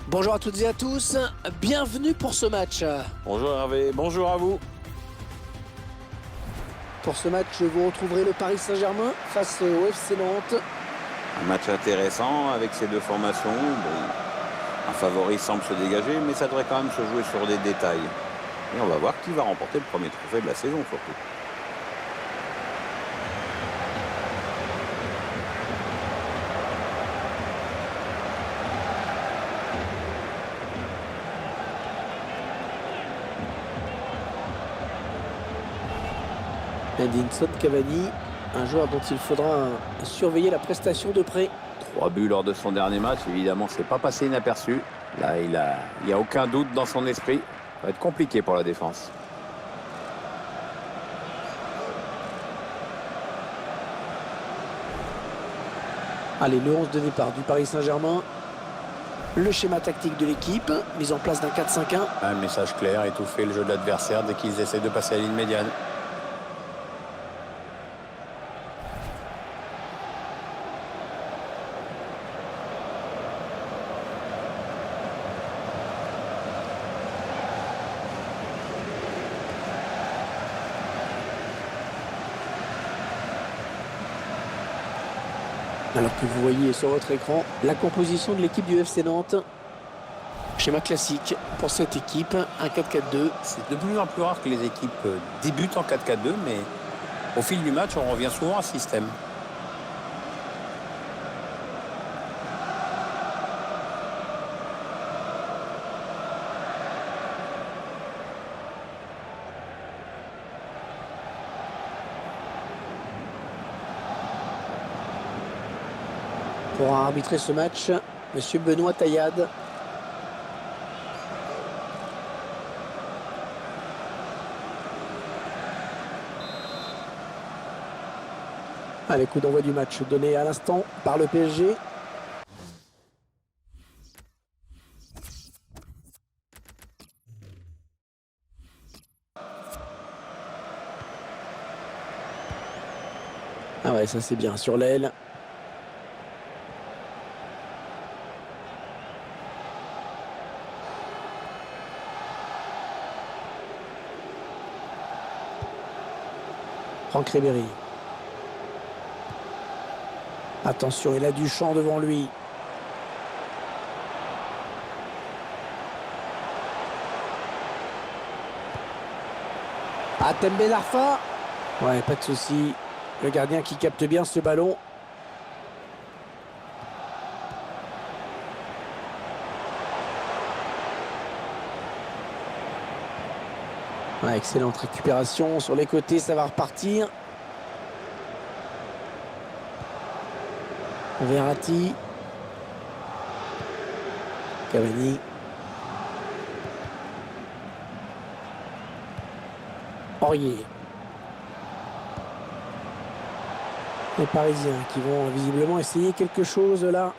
Bonjour à toutes et à tous, bienvenue pour ce match. Bonjour Hervé, bonjour à vous. Pour ce match, vous retrouverez le Paris Saint-Germain face au FC Nantes. Un match intéressant avec ces deux formations. Un favori semble se dégager, mais ça devrait quand même se jouer sur des détails. Et on va voir qui va remporter le premier trophée de la saison surtout. Edinson Cavani, un joueur dont il faudra surveiller la prestation de près. 3 buts lors de son dernier match, évidemment, c'est pas passé inaperçu. Là, il n'y a aucun doute dans son esprit. Ça va être compliqué pour la défense. Allez, le 11 de départ du Paris Saint-Germain. Le schéma tactique de l'équipe, mise en place d'un 4-5-1. Un message clair, étouffer le jeu de l'adversaire dès qu'ils essaient de passer à la ligne médiane. Alors que vous voyez sur votre écran la composition de l'équipe du FC Nantes. Schéma classique pour cette équipe, un 4-4-2. C'est de plus en plus rare que les équipes débutent en 4-4-2, mais au fil du match, on revient souvent à ce système. Pour arbitrer ce match, Monsieur Benoît Taillade. Allez, coup d'envoi du match donné à l'instant par le PSG. Ah ouais, ça c'est bien sur l'aile. Franck Ribéry. Attention, il a du champ devant lui. Ah, Tembe Larfa. Ouais, pas de souci. Le gardien qui capte bien ce ballon. Ouais, excellente récupération sur les côtés, ça va repartir. Verratti. Cavani. Aurier. Les Parisiens qui vont visiblement essayer quelque chose là.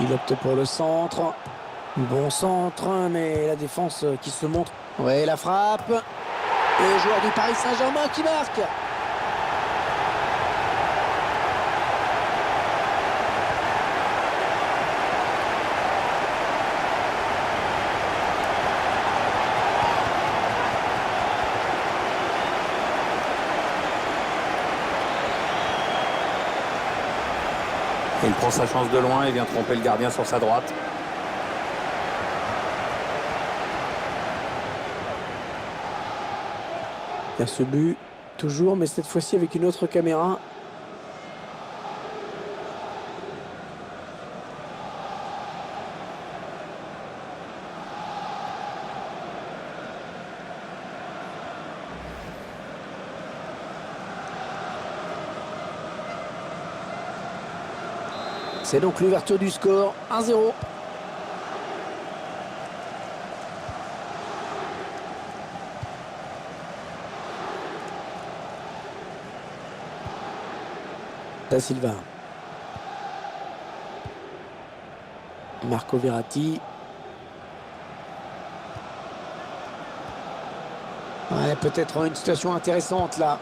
Il opte pour le centre. Bon centre, mais la défense qui se montre. Ouais, la frappe. Le joueur du Paris Saint-Germain qui marque. Il prend sa chance de loin et vient tromper le gardien sur sa droite. Il y a ce but, toujours, mais cette fois-ci avec une autre caméra. C'est donc l'ouverture du score, 1-0. Da Silva. Marco Verratti. Ouais, peut-être une situation intéressante là.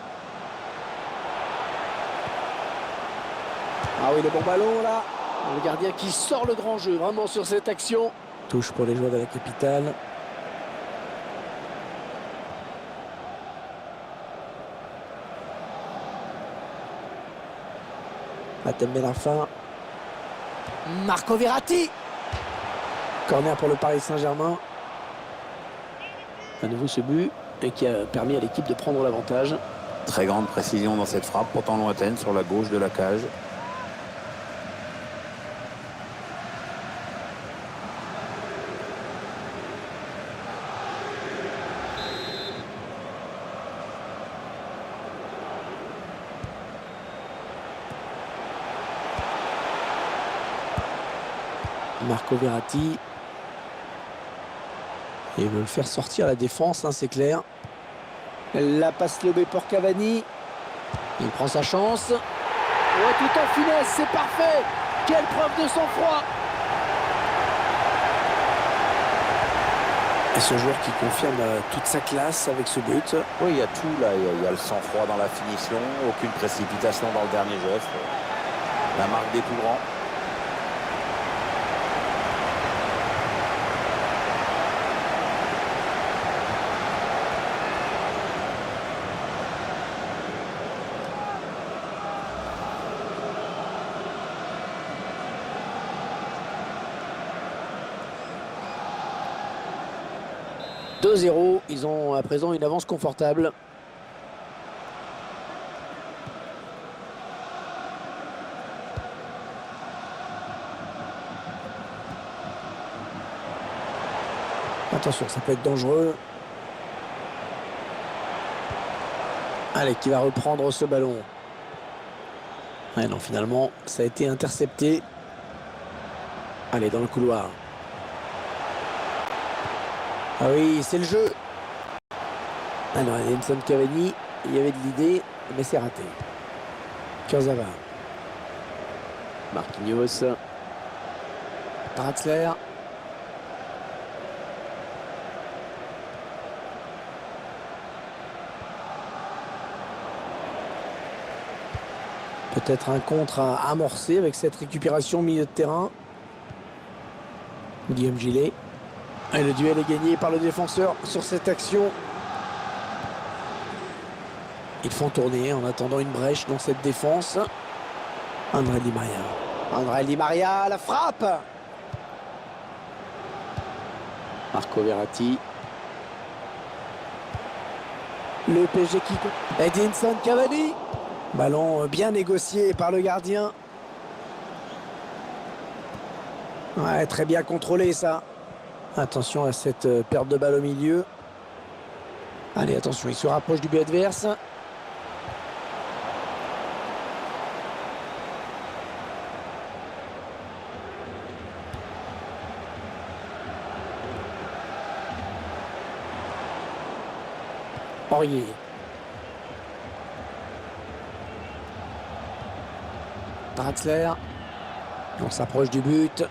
Ah oui, le bon ballon là. Le gardien qui sort le grand jeu vraiment sur cette action. Touche pour les joueurs de la capitale. Matem Benarfa. Marco Verratti. Corner pour le Paris Saint-Germain. À nouveau ce but et qui a permis à l'équipe de prendre l'avantage. Très grande précision dans cette frappe, pourtant lointaine, sur la gauche de la cage. Marco Verratti. Et il veut le faire sortir à la défense, hein, c'est clair. La passe lobée pour Cavani. Il prend sa chance. Ouais, tout en finesse, c'est parfait. Quelle preuve de sang-froid. Et ce joueur qui confirme toute sa classe avec ce but. Oui, il y a tout là. Il y a le sang-froid dans la finition, aucune précipitation dans le dernier geste. La marque des plus grands. « 2-0, ils ont à présent une avance confortable. Attention, ça peut être dangereux. Allez, qui va reprendre ce ballon. Ouais, non, finalement, ça a été intercepté. Allez, dans le couloir. Ah oui, c'est le jeu. Alors, Edinson Cavani, il y avait de l'idée, mais c'est raté. Kurzawa. Marquinhos. Draxler. Peut-être un contre à amorcer avec cette récupération au milieu de terrain. Guillaume Gillet. Et le duel est gagné par le défenseur sur cette action. Ils font tourner en attendant une brèche dans cette défense. André Di Maria. André Di Maria, la frappe. Marco Verratti. Le PSG qui... Edinson Cavani. Ballon bien négocié par le gardien. Ouais, très bien contrôlé ça. Attention à cette perte de balle au milieu. Allez, attention, il se rapproche du but adverse. Aurier. Draxler. On s'approche du but.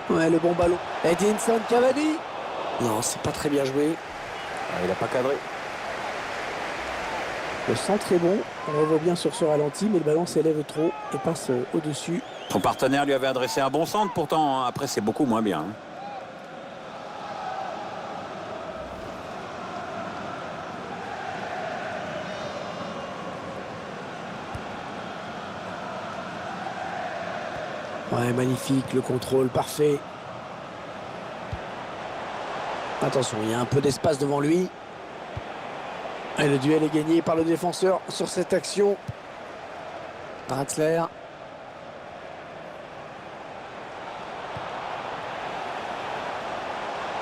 Ouais, le bon ballon. Edinson Cavani. Non, c'est pas très bien joué. Ah, il n'a pas cadré. Le centre est bon. On le voit bien sur ce ralenti, mais le ballon s'élève trop et passe au-dessus. Son partenaire lui avait adressé un bon centre, pourtant, après, c'est beaucoup moins bien. Ouais, magnifique, le contrôle parfait. Attention, il y a un peu d'espace devant lui. Et le duel est gagné par le défenseur sur cette action. Draxler.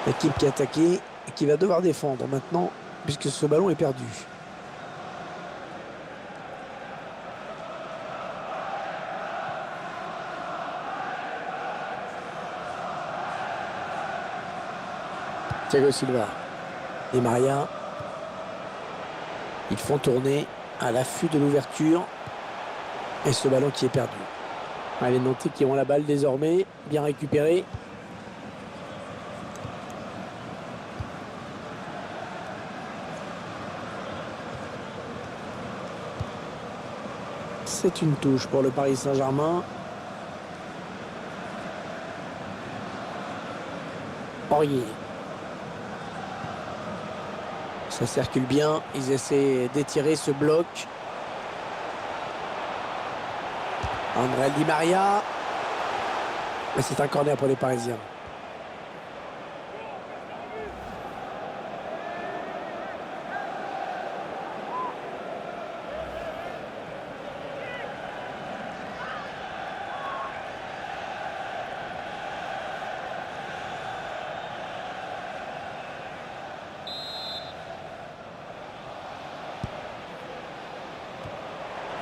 L'équipe qui a attaqué et qui va devoir défendre maintenant, puisque ce ballon est perdu. Thiago Silva. Di Maria. Ils font tourner à l'affût de l'ouverture. Et ce ballon qui est perdu. Les Nantais qui ont la balle désormais. Bien récupéré. C'est une touche pour le Paris Saint-Germain. Aurier. Ça circule bien. Ils essaient d'étirer ce bloc. André Di Maria. Mais c'est un corner pour les Parisiens.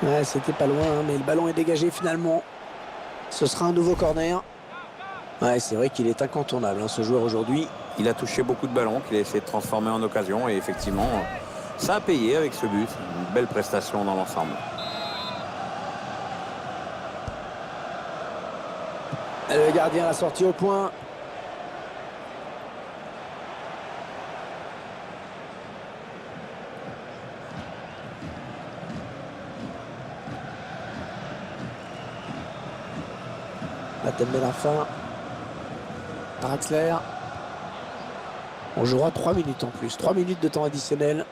Ouais, c'était pas loin, hein, mais le ballon est dégagé finalement. Ce sera un nouveau corner. Ouais, c'est vrai qu'il est incontournable, hein, ce joueur aujourd'hui. Il a touché beaucoup de ballons qu'il a essayé de transformer en occasion et effectivement, ça a payé avec ce but. Une belle prestation dans l'ensemble. Le gardien a sorti au point. La fin. Draxler. On jouera 3 minutes en plus. 3 minutes de temps additionnel.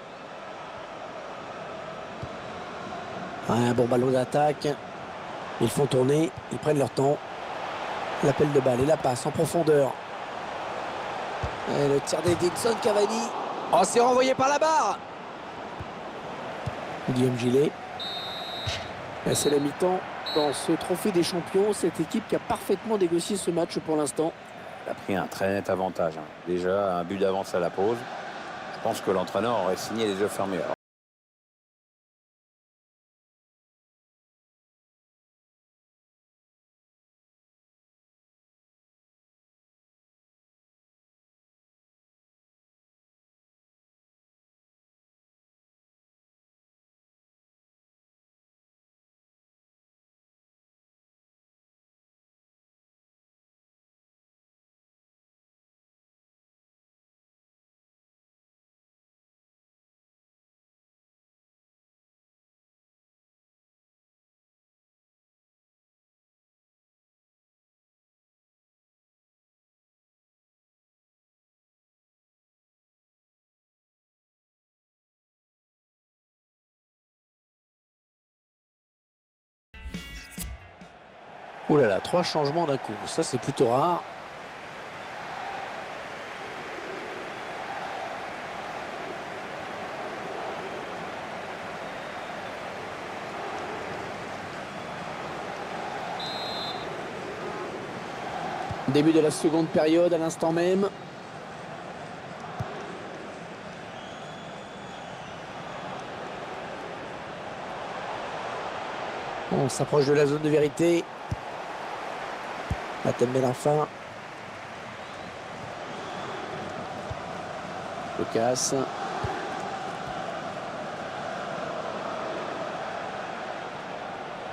Un bon ballon d'attaque. Ils font tourner. Ils prennent leur temps. L'appel de balle et la passe en profondeur. Et le tir d'Edinson Cavani. Oh, c'est renvoyé par la barre. Guillaume Gillet. C'est la mi-temps. Dans ce trophée des champions, cette équipe qui a parfaitement négocié ce match pour l'instant. Il a pris un très net avantage. Déjà, un but d'avance à la pause. Je pense que l'entraîneur aurait signé les yeux fermés. Alors. Ouh là là, 3 changements d'un coup. Ça, c'est plutôt rare. Début de la seconde période à l'instant même. On s'approche de la zone de vérité. Matembe la fin. Lucas.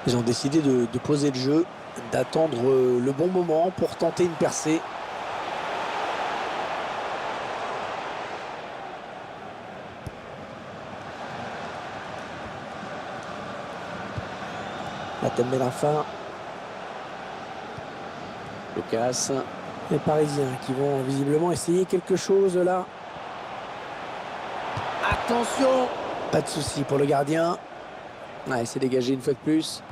Ils ont décidé de poser le jeu, d'attendre le bon moment pour tenter une percée. Matembe la fin. Lucas. Les Parisiens qui vont visiblement essayer quelque chose là. Attention! Pas de souci pour le gardien. Ouais, c'est dégagé une fois de plus.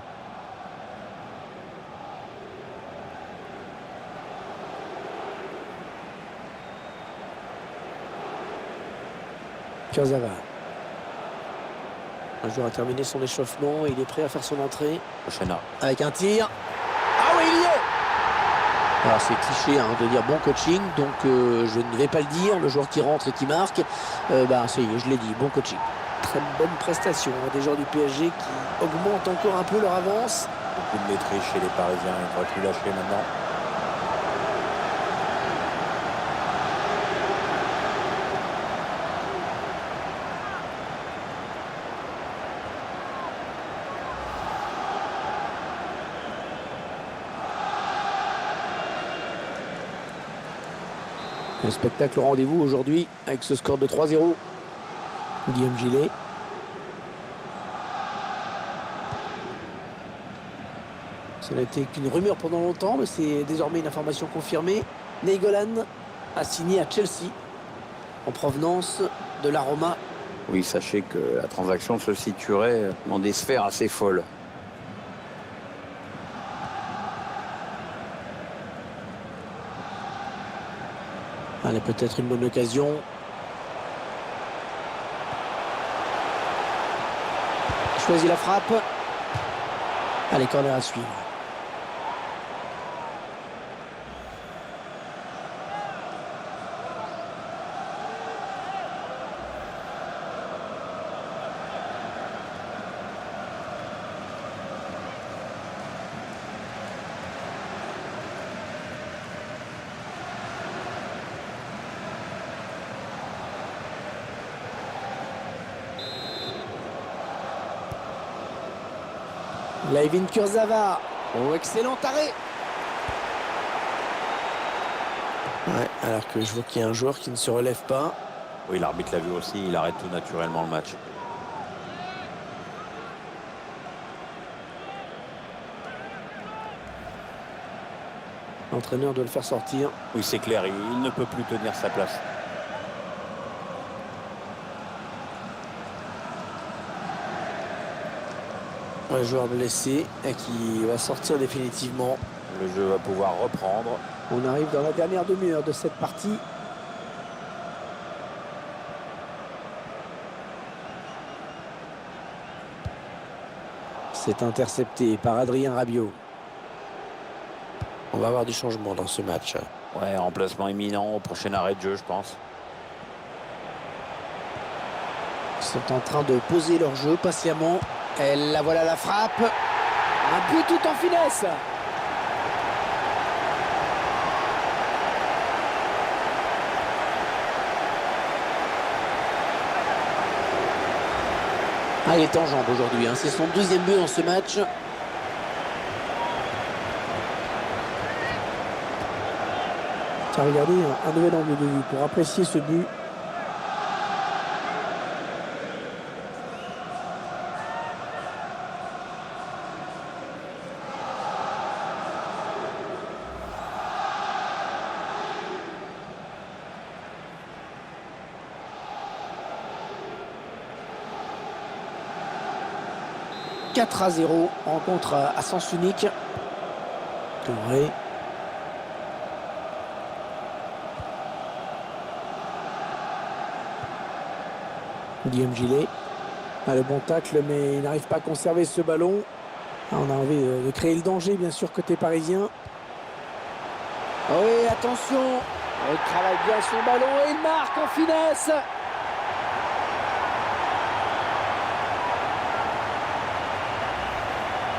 Kurzawa. Un joueur a terminé son échauffement et il est prêt à faire son entrée. Prochaine. Avec un tir. Ah oui, il y est! Alors c'est cliché de dire bon coaching, donc je ne vais pas le dire. Le joueur qui rentre et qui marque, ça y est, je l'ai dit, bon coaching. Très bonne prestation des joueurs du PSG qui augmentent encore un peu leur avance. Beaucoup de maîtrise chez les Parisiens, il ne devrait plus lâcher maintenant. Le spectacle au rendez-vous aujourd'hui avec ce score de 3-0. Guillaume Gillet. Ça n'a été qu'une rumeur pendant longtemps, mais c'est désormais une information confirmée. Nainggolan a signé à Chelsea en provenance de la Roma. Oui, sachez que la transaction se situerait dans des sphères assez folles. Allez, peut-être une bonne occasion. Choisit la frappe. Allez, corner à suivre. Layvin Kurzawa. Oh, excellent arrêt. Ouais, alors que je vois qu'il y a un joueur qui ne se relève pas. Oui, l'arbitre l'a vu aussi, il arrête tout naturellement le match. L'entraîneur doit le faire sortir. Oui, c'est clair, il ne peut plus tenir sa place. Un joueur blessé et qui va sortir définitivement. Le jeu va pouvoir reprendre. On arrive dans la dernière demi-heure de cette partie. C'est intercepté par Adrien Rabiot. On va avoir du changement dans ce match. Ouais, remplacement imminent au prochain arrêt de jeu, je pense. Ils sont en train de poser leur jeu patiemment. Et la voilà la frappe. Un but tout en finesse. Ah, il est en jambes aujourd'hui, hein. C'est son deuxième but dans ce match. Tiens, regardez, un nouvel angle de vue pour apprécier ce but. « 4-0, rencontre à sens unique. Touré. Guillaume Gillet. Ah, le bon tacle, mais il n'arrive pas à conserver ce ballon. Ah, on a envie de créer le danger, bien sûr, côté parisien. Oh oui, attention. Il travaille bien son ballon et il marque en finesse.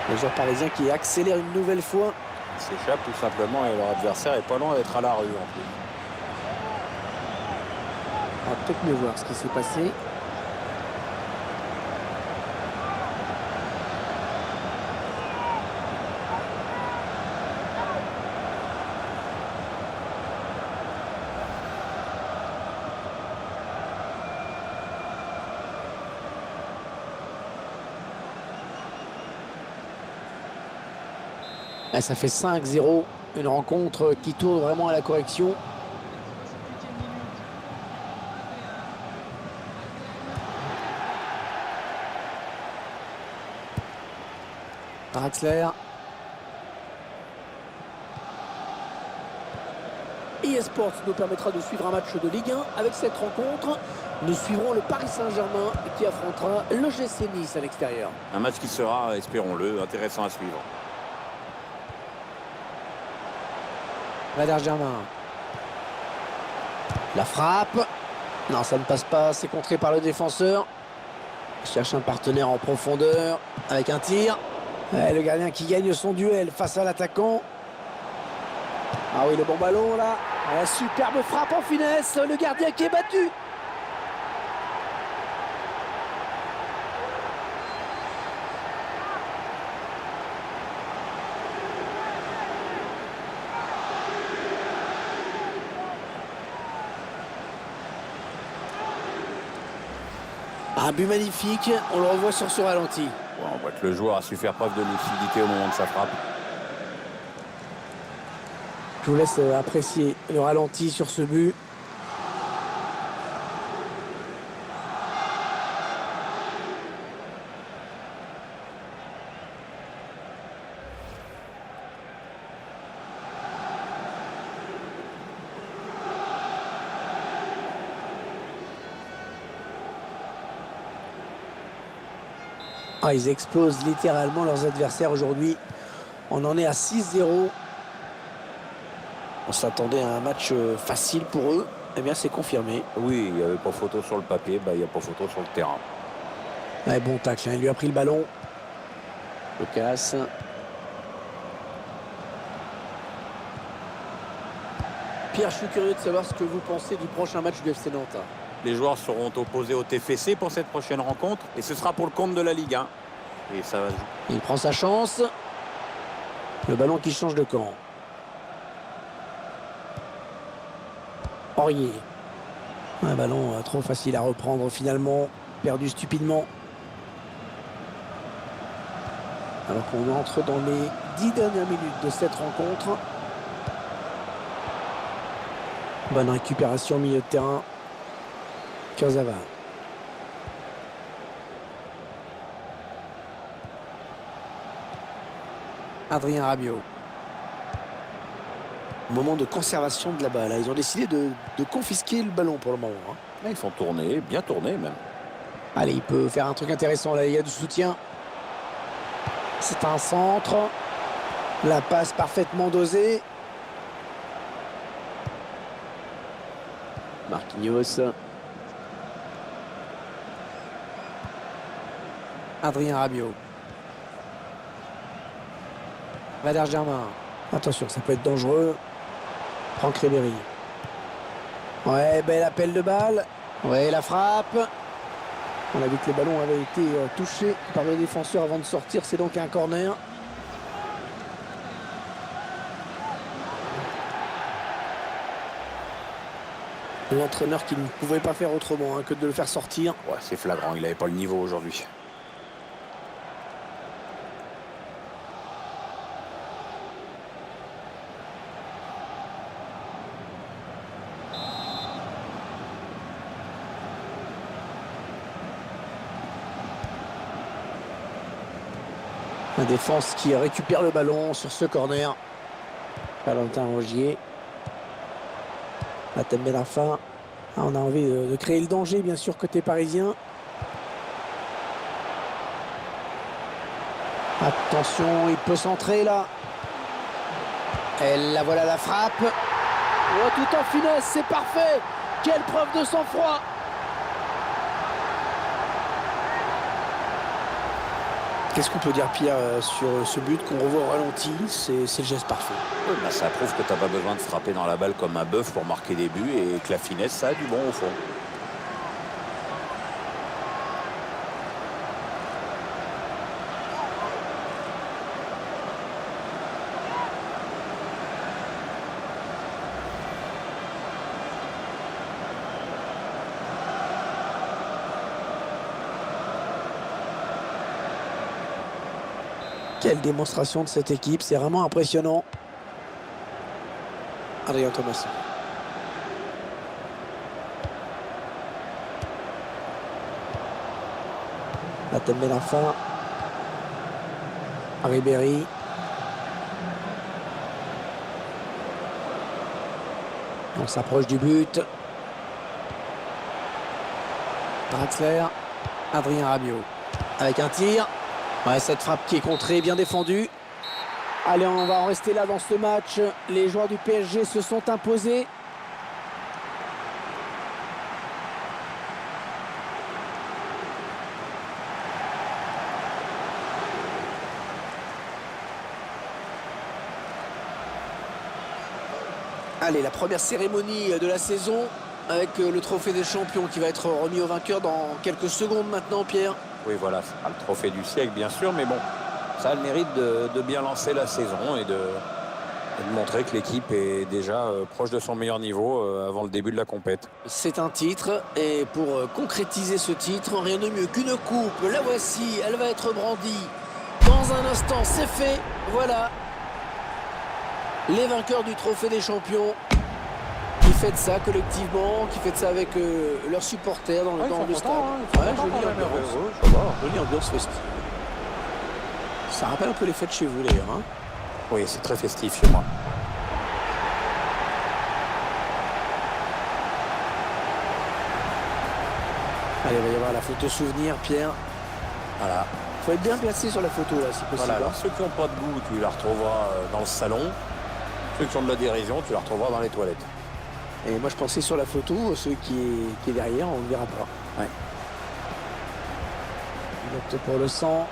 Le joueur parisien qui accélère une nouvelle fois. Il s'échappe tout simplement et leur adversaire est pas loin d'être à la rue en plus. On va peut-être mieux voir ce qui s'est passé. Ah, ça fait 5-0, une rencontre qui tourne vraiment à la correction. Draxler. eSports nous permettra de suivre un match de Ligue 1. Avec cette rencontre, nous suivrons le Paris Saint-Germain qui affrontera l'OGC Nice à l'extérieur. Un match qui sera, espérons-le, intéressant à suivre. Valère Germain. La frappe. Non, ça ne passe pas. C'est contré par le défenseur. Il cherche un partenaire en profondeur avec un tir. Et le gardien qui gagne son duel face à l'attaquant. Ah oui, le bon ballon là. La superbe frappe en finesse. Le gardien qui est battu. Un but magnifique, on le revoit sur ce ralenti. Ouais, on voit que le joueur a su faire preuve de lucidité au moment de sa frappe. Je vous laisse apprécier le ralenti sur ce but. Ah, ils explosent littéralement leurs adversaires aujourd'hui. On en est à 6-0. On s'attendait à un match facile pour eux. Eh bien, c'est confirmé. Oui, il n'y avait pas photo sur le papier, il n'y a pas photo sur le terrain. Ouais, bon tacle, hein. Il lui a pris le ballon. Le casse. Pierre, je suis curieux de savoir ce que vous pensez du prochain match du FC Nantes. Les joueurs seront opposés au TFC pour cette prochaine rencontre et ce sera pour le compte de la Ligue 1. Et ça va jouer. Il prend sa chance. Le ballon qui change de camp. Aurier. Un ballon trop facile à reprendre finalement. Perdu stupidement. Alors qu'on entre dans les 10 dernières minutes de cette rencontre. Bonne récupération au milieu de terrain. Kurzawa. Adrien Rabiot. Moment de conservation de la balle. Ils ont décidé de confisquer le ballon pour le moment. Ils sont tournés, bien tournés même. Allez, il peut faire un truc intéressant. Là, il y a du soutien. C'est un centre. La passe parfaitement dosée. Marquinhos. Adrien Rabiot. Valère Germain. Attention, ça peut être dangereux. Franck Ribéry. Ouais, bel appel de balle. Ouais, la frappe. On a vu que le ballon avait été touché par le défenseur avant de sortir. C'est donc un corner. L'entraîneur qui ne pouvait pas faire autrement que de le faire sortir. Ouais, c'est flagrant, il n'avait pas le niveau aujourd'hui. La défense qui récupère le ballon sur ce corner. Valentin Rongier. La tête de la fin. On a envie de créer le danger, bien sûr, côté parisien. Attention, il peut centrer là. Et là, voilà la frappe. Oh, tout en finesse, c'est parfait. Quelle preuve de sang-froid. Qu'est-ce qu'on peut dire, Pierre, sur ce but qu'on revoit au ralenti? C'est le geste parfait. Ça prouve que tu n'as pas besoin de frapper dans la balle comme un bœuf pour marquer des buts et que la finesse, ça a du bon au fond. Quelle démonstration de cette équipe, c'est vraiment impressionnant. Adrien Thomas. La tête met la fin. Ribéry. On s'approche du but. Draxler. Adrien Rabiot. Avec un tir. Ouais, cette frappe qui est contrée, bien défendue. Allez, on va en rester là dans ce match. Les joueurs du PSG se sont imposés. Allez, la première cérémonie de la saison avec le trophée des champions qui va être remis au vainqueur dans quelques secondes maintenant, Pierre. Oui, voilà, c'est pas le trophée du siècle, bien sûr, mais bon, ça a le mérite de bien lancer la saison et de montrer que l'équipe est déjà proche de son meilleur niveau avant le début de la compète. C'est un titre, et pour concrétiser ce titre, rien de mieux qu'une coupe. La voici, elle va être brandie. Dans un instant, c'est fait, voilà. Les vainqueurs du trophée des champions qui fêtent ça collectivement, qui fêtent ça avec leurs supporters dans le stade. Jolie ambiance festive. Ça rappelle un peu les fêtes chez vous d'ailleurs. Hein. Oui, c'est très festif chez moi. Allez, il va y avoir la photo souvenir, Pierre. Voilà. Il faut être bien placé sur la photo là, si possible. Voilà, alors ceux qui n'ont pas de goût, tu la retrouveras dans le salon. Ceux qui ont de la dérision, tu la retrouveras dans les toilettes. Et moi je pensais sur la photo, celui qui est derrière, on ne le verra pas. Ouais. Note pour le sang.